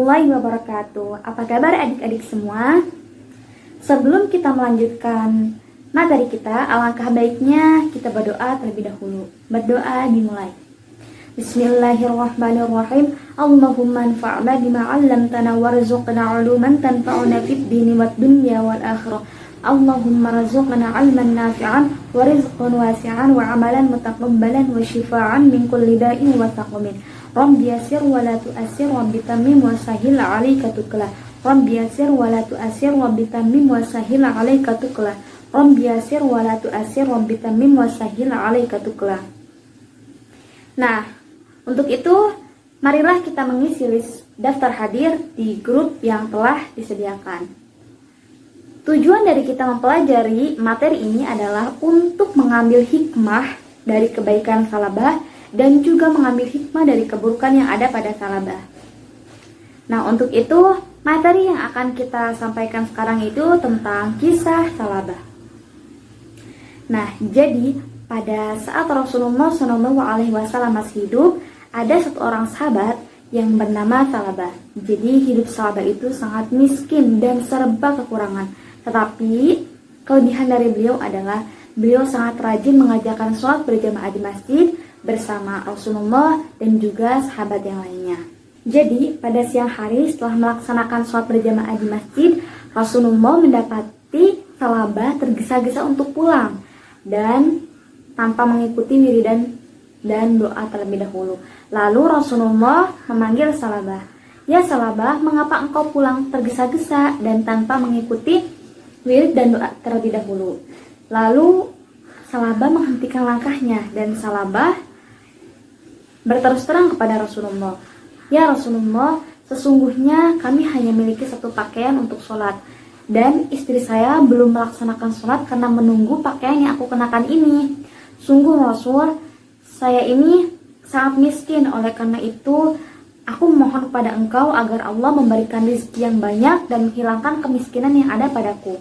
warahmatullahi wabarakatuh. Apa kabar adik-adik semua? Sebelum kita melanjutkan materi kita, alangkah baiknya kita berdoa terlebih dahulu. Berdoa dimulai. Bismillahirrahmanirrahim. Allahumma anfa'na bima 'allamtana warzuqna 'uluman tanfa'una fid dini wad dunya wal akhirah. Allahumma rzuqna 'ilman nafi'an wa rizqan wasi'an wa 'amalan mutaqabbalan wa shifaan min kulli da'in wa taqmin. Rabbi yassir wa la tu'assir wa bitamim wa sahil 'alaika tukla. Rabbi yassir wa la tu'assir wa bitamim wa sahil 'alaika tukla. Rabbi yassir wa la tu'assir wa bitamim wa sahil 'alaika tukla. Nah, untuk itu marilah kita mengisi list daftar hadir di grup yang telah disediakan. Tujuan dari kita mempelajari materi ini adalah untuk mengambil hikmah dari kebaikan salabah dan juga mengambil hikmah dari keburukan yang ada pada salabah. Nah, untuk itu materi yang akan kita sampaikan sekarang itu tentang kisah salabah. Nah, jadi pada saat Rasulullah SAW masih hidup, ada satu orang sahabat yang bernama Salabah. Jadi hidup Salabah itu sangat miskin dan serba kekurangan. Tetapi kelebihan dari beliau adalah beliau sangat rajin mengajarkan sholat berjamaah di masjid bersama Rasulullah dan juga sahabat yang lainnya. Jadi pada siang hari setelah melaksanakan sholat berjamaah di masjid, Rasulullah mendapati Salabah tergesa-gesa untuk pulang dan tanpa mengikuti wiridan dan doa terlebih dahulu. Lalu Rasulullah memanggil Salabah, "Ya Salabah, mengapa engkau pulang tergesa-gesa dan tanpa mengikuti wirid dan doa terlebih dahulu?" Lalu Salabah menghentikan langkahnya dan Salabah berterus terang kepada Rasulullah, "Ya Rasulullah, sesungguhnya kami hanya memiliki satu pakaian untuk sholat dan istri saya belum melaksanakan sholat karena menunggu pakaian yang aku kenakan ini. Sungguh Rasul, saya ini sangat miskin, oleh karena itu aku mohon kepada engkau agar Allah memberikan rezeki yang banyak dan menghilangkan kemiskinan yang ada padaku."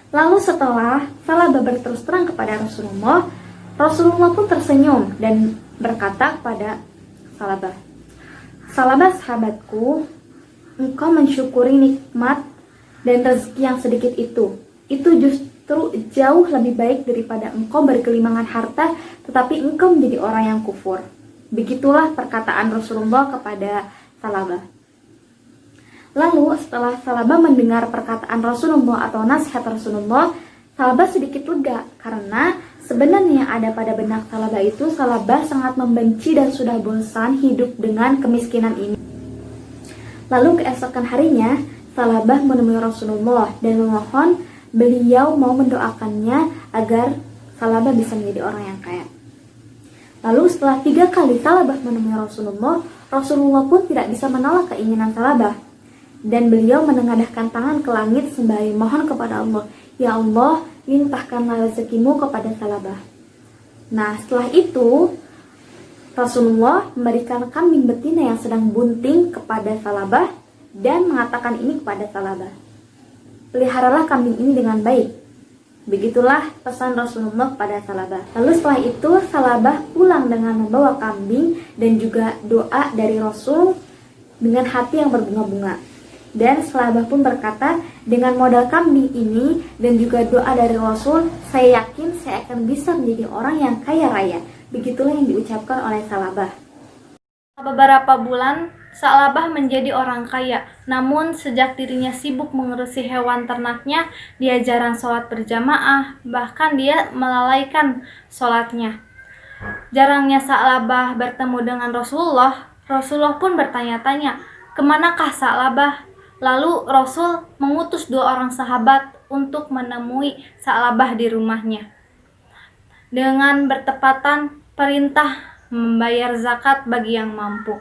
Lalu setelah Salabah berterus terang kepada Rasulullah, Rasulullah pun tersenyum dan berkata kepada Salabah, "Salabah sahabatku, engkau mensyukuri nikmat dan rezeki yang sedikit itu. Itu justru jauh lebih baik daripada engkau berkelimangan harta tetapi engkau menjadi orang yang kufur." Begitulah perkataan Rasulullah kepada Salabah. Lalu setelah Salabah mendengar perkataan Rasulullah atau nasihat Rasulullah, Salabah sedikit lega karena sebenarnya yang ada pada benak Salabah itu, Salabah sangat membenci dan sudah bosan hidup dengan kemiskinan ini. Lalu keesokan harinya, Salabah menemui Rasulullah dan memohon beliau mau mendoakannya agar Salabah bisa menjadi orang yang kaya. Lalu setelah 3 kali Salabah menemui Rasulullah, Rasulullah pun tidak bisa menolak keinginan Salabah. Dan beliau menengadahkan tangan ke langit sembari mohon kepada Allah, "Ya Allah, limpahkanlah rezekimu kepada Salabah." Nah, setelah itu Rasulullah memberikan kambing betina yang sedang bunting kepada Salabah dan mengatakan ini kepada Salabah, "Peliharalah kambing ini dengan baik." Begitulah pesan Rasulullah kepada Salabah. Lalu setelah itu Salabah pulang dengan membawa kambing dan juga doa dari Rasul dengan hati yang berbunga-bunga. Dan Salabah pun berkata, "Dengan modal kambing ini dan juga doa dari Rasul, saya yakin saya akan bisa menjadi orang yang kaya raya." Begitulah yang diucapkan oleh Salabah. Beberapa bulan, Salabah menjadi orang kaya. Namun sejak dirinya sibuk mengurusi hewan ternaknya, dia jarang sholat berjamaah, bahkan dia melalaikan sholatnya. Jarangnya Salabah bertemu dengan Rasulullah, Rasulullah pun bertanya-tanya, "Kemanakah Salabah?" Lalu Rasul mengutus 2 orang sahabat untuk menemui Salabah di rumahnya. Dengan bertepatan perintah membayar zakat bagi yang mampu.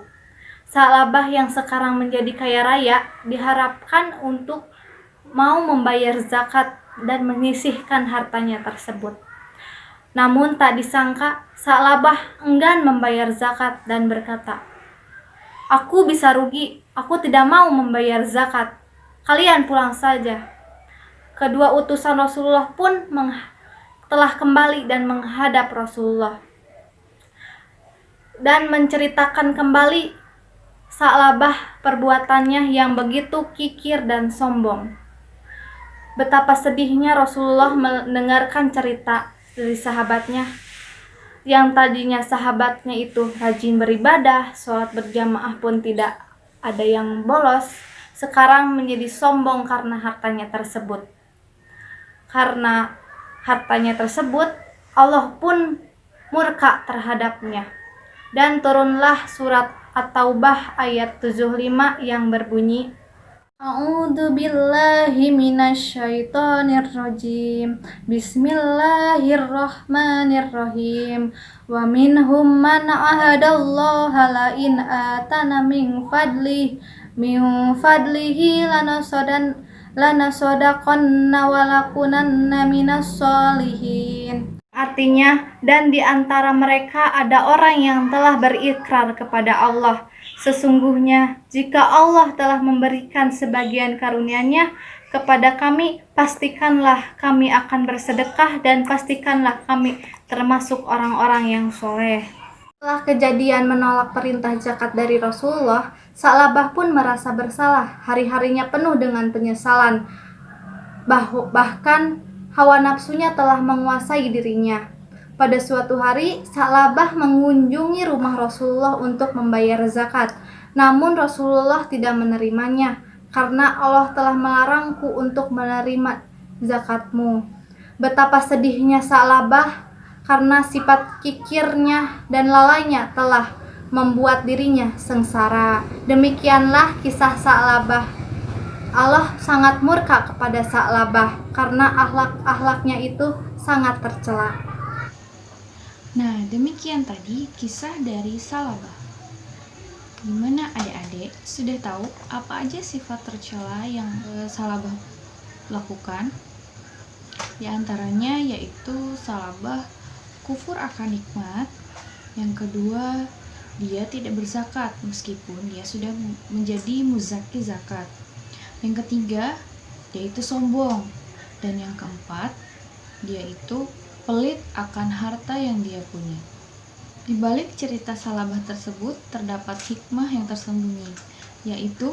Salabah yang sekarang menjadi kaya raya diharapkan untuk mau membayar zakat dan menyisihkan hartanya tersebut. Namun tak disangka Salabah enggan membayar zakat dan berkata, "Aku bisa rugi, aku tidak mau membayar zakat. Kalian pulang saja." Kedua utusan Rasulullah pun telah kembali dan menghadap Rasulullah dan menceritakan kembali Salabah perbuatannya yang begitu kikir dan sombong. Betapa sedihnya Rasulullah mendengarkan cerita dari sahabatnya yang tadinya sahabatnya itu rajin beribadah, sholat berjamaah pun tidak ada yang bolos, sekarang menjadi sombong karena hartanya tersebut. Karena hartanya tersebut, Allah pun murka terhadapnya. Dan turunlah surat At-Taubah ayat 75 yang berbunyi, A'udzu billahi minasyaitonir rajim. Bismillahirrahmanirrahim. Wa minhum man ahadallaha la in atana min fadlihi lanasodaqanna wa lakunanna minas solihin. Artinya, dan di antara mereka ada orang yang telah berikrar kepada Allah. Sesungguhnya, jika Allah telah memberikan sebagian karunia-Nya kepada kami, pastikanlah kami akan bersedekah dan pastikanlah kami termasuk orang-orang yang soleh. Setelah kejadian menolak perintah zakat dari Rasulullah, Sa'labah pun merasa bersalah. Hari-harinya penuh dengan penyesalan. Bahkan hawa nafsunya telah menguasai dirinya. Pada suatu hari, Sa'labah mengunjungi rumah Rasulullah untuk membayar zakat. Namun Rasulullah tidak menerimanya, karena Allah telah melarangku untuk menerima zakatmu. Betapa sedihnya Sa'labah, karena sifat kikirnya dan lalainya telah membuat dirinya sengsara. Demikianlah kisah Sa'labah. Allah sangat murka kepada Sa'labah karena akhlak-akhlaknya itu sangat tercela. Nah, demikian tadi kisah dari Sa'labah. Gimana adik-adik? Sudah tahu apa aja sifat tercela yang Sa'labah lakukan? Di antaranya yaitu Sa'labah kufur akan nikmat. Yang kedua, dia tidak berzakat meskipun dia sudah menjadi muzaki zakat. Yang ketiga, dia itu sombong. Dan yang keempat, dia itu pelit akan harta yang dia punya. Di balik cerita Sa'labah tersebut terdapat hikmah yang tersembunyi, yaitu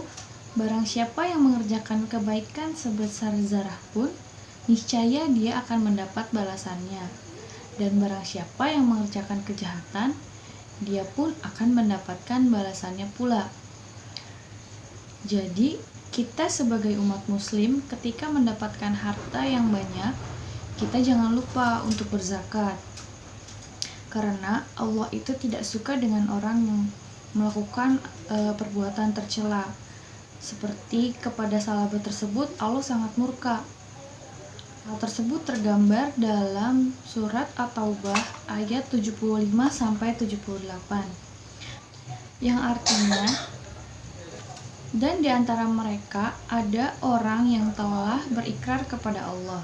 barang siapa yang mengerjakan kebaikan sebesar zarah pun, niscaya dia akan mendapat balasannya. Dan barang siapa yang mengerjakan kejahatan, dia pun akan mendapatkan balasannya pula. Jadi, kita sebagai umat muslim ketika mendapatkan harta yang banyak, kita jangan lupa untuk berzakat. Karena Allah itu tidak suka dengan orang yang melakukan perbuatan tercela. Seperti kepada Sa'labah tersebut, Allah sangat murka. Hal tersebut tergambar dalam surat At-Taubah ayat 75-78. Yang artinya, dan di antara mereka ada orang yang telah berikrar kepada Allah.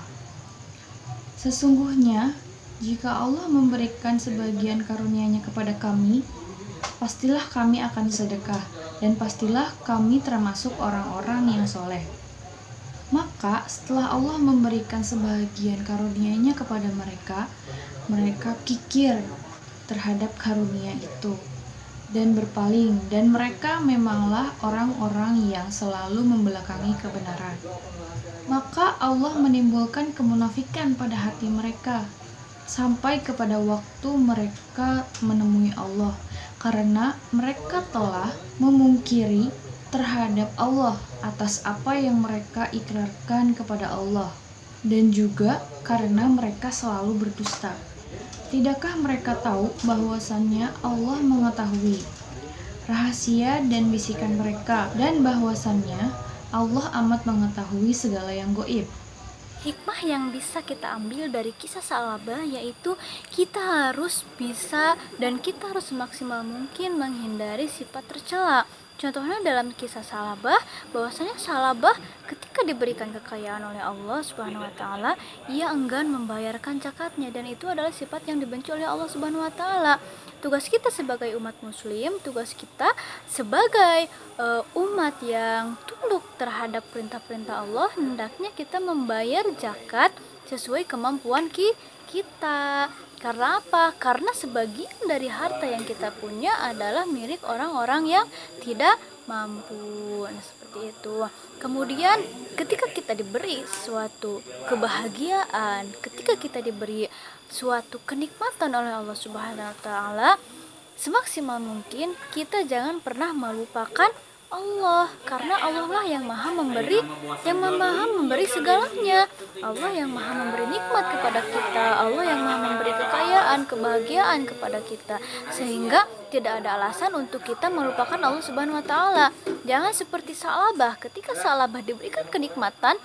Sesungguhnya, jika Allah memberikan sebagian karunia-Nya kepada kami, pastilah kami akan sedekah, dan pastilah kami termasuk orang-orang yang soleh. Maka setelah Allah memberikan sebagian karunia-Nya kepada mereka, mereka kikir terhadap karunia itu dan berpaling, dan mereka memanglah orang-orang yang selalu membelakangi kebenaran. Maka Allah menimbulkan kemunafikan pada hati mereka sampai kepada waktu mereka menemui Allah, karena mereka telah memungkiri terhadap Allah atas apa yang mereka ikrarkan kepada Allah, dan juga karena mereka selalu berdusta. Tidakkah mereka tahu bahwasannya Allah mengetahui rahasia dan bisikan mereka, dan bahwasannya Allah amat mengetahui segala yang gaib? Hikmah yang bisa kita ambil dari kisah Sa'labah yaitu kita harus bisa dan kita harus semaksimal mungkin menghindari sifat tercela. Contohnya dalam kisah Sa'labah, bahwasanya Sa'labah ketika diberikan kekayaan oleh Allah Subhanahu wa taala, ia enggan membayarkan zakatnya, dan itu adalah sifat yang dibenci oleh Allah Subhanahu wa taala. Tugas kita sebagai umat muslim, tugas kita sebagai umat yang tunduk terhadap perintah-perintah Allah, hendaknya kita membayar zakat sesuai kemampuan kita. Karena apa? Karena sebagian dari harta yang kita punya adalah milik orang-orang yang tidak mampu. Nah, seperti itu. Kemudian ketika kita diberi suatu kebahagiaan, ketika kita diberi suatu kenikmatan oleh Allah Subhanahu wa taala, semaksimal mungkin kita jangan pernah melupakan Allah, karena Allah lah yang maha memberi, yang maha memberi segalanya. Allah yang maha memberi nikmat kepada kita, Allah yang maha memberi kekayaan, kebahagiaan kepada kita, sehingga tidak ada alasan untuk kita melupakan Allah Subhanahu wa taala. Jangan seperti Sa'labah. Ketika Sa'labah diberikan kenikmatan,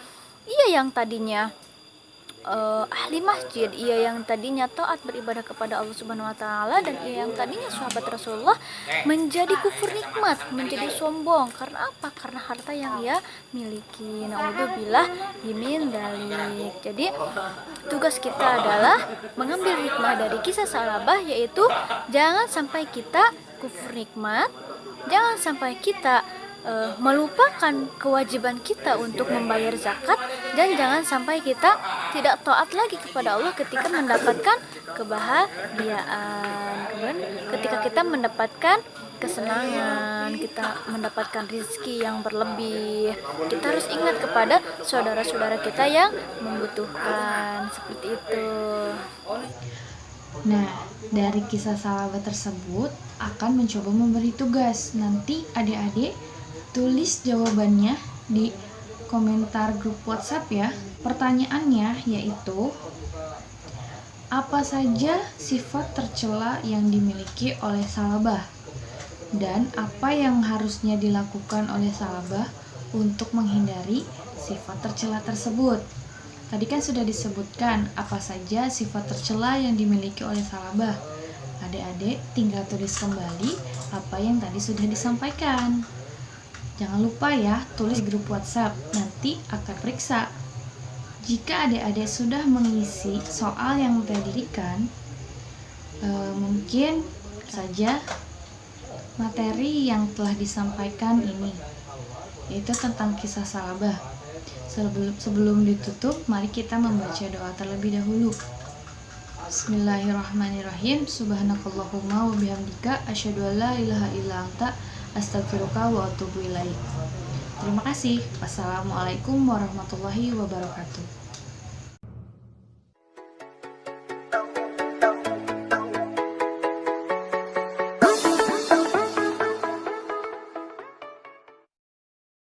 ia yang tadinya ahli masjid, ia yang tadinya taat beribadah kepada Allah Subhanahu wa taala, dan ia yang tadinya sahabat Rasulullah menjadi kufur nikmat, menjadi sombong. Karena apa? Karena harta yang ia miliki. Naudzubillah min dzalik. Jadi tugas kita adalah mengambil hikmah dari kisah Sa'labah, yaitu jangan sampai kita kufur nikmat, jangan sampai kita melupakan kewajiban kita untuk membayar zakat, dan jangan sampai kita tidak taat lagi kepada Allah ketika mendapatkan kebahagiaan. Kemudian ketika kita mendapatkan kesenangan, kita mendapatkan rezeki yang berlebih, kita harus ingat kepada saudara-saudara kita yang membutuhkan, seperti itu. Nah, dari kisah Sa'labah tersebut akan mencoba memberi tugas. Nanti adik-adik tulis jawabannya di komentar grup WhatsApp ya. Pertanyaannya yaitu, apa saja sifat tercela yang dimiliki oleh Sa'labah, dan apa yang harusnya dilakukan oleh Sa'labah untuk menghindari sifat tercela tersebut. Tadi kan sudah disebutkan apa saja sifat tercela yang dimiliki oleh Sa'labah. Adik-adik tinggal tulis kembali apa yang tadi sudah disampaikan. Jangan lupa ya, tulis di grup WhatsApp, nanti akan periksa. Jika adik-adik sudah mengisi soal yang telah diberikan, mungkin saja materi yang telah disampaikan ini, yaitu tentang kisah Sa'labah. Sebelum ditutup, mari kita membaca doa terlebih dahulu. Bismillahirrahmanirrahim. Subhanakallahumma wa bihamdika asyhadu an la ilaha illa anta astaghfiruka wa atubu ilaik. Terima kasih. Wassalamualaikum warahmatullahi wabarakatuh.